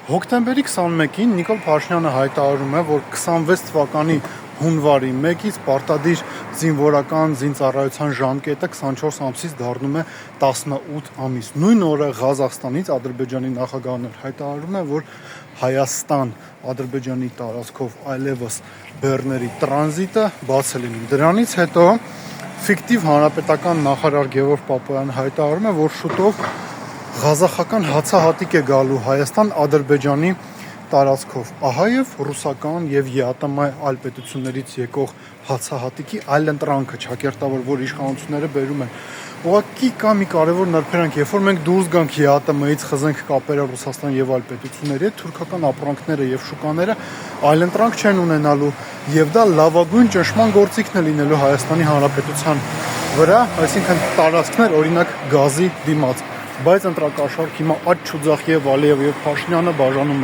Հոկտեմբերի 21-ին Նիկոլ Փաշինյանը հայտարարում է, որ 26 թվականի հունվարի 1-ից պարտադիր զինվորական զինծառայության ժամկետը 24 ամսից դառնում է 18 ամիս։ Նույն օրը Ղազախստանից Ադրբեջանի նախագահն հայտարարում է, որ Հայաստան Ադրբեջանի տարածքով այլևս բեռների տրանզիտը բաց է լինում։ Դրանից հետո ֆիկտիվ հանրապետական նախարար Գևորգ Պապոյանը հայտարարում է, որ շուտով Ղազախական հացահատիկ է գալու Հայաստան Ադրբեջանի տարածքով։ Ահա եւ ռուսական եւ ԵԱՏՄ այլ պետություններից եկող հացահատիկի այլընտրանքը ճակերտավոր, որ իշխանությունները բերում են։ Ուղղակի կա մի կարևոր նրբերանգ, երբ որ մենք դուրս գանք ԵԱՏՄ-ից, խզենք կապերը Ռուսաստան եւ այլ պետությունների հետ, թուրքական ապրանքները եւ շուկաները այլընտրանք չեն ունենալու, եւ դա լավագույն ճնշման գործիքն է լինելու Հայաստանի Հանրապետության վրա, այսինքն տարածքներ, օրինակ գազի դիմաց։ Բայց ընտրակաշառք հիմա Աչուձախ եւ Ալիև եւ Փաշինյանը բաժանում են։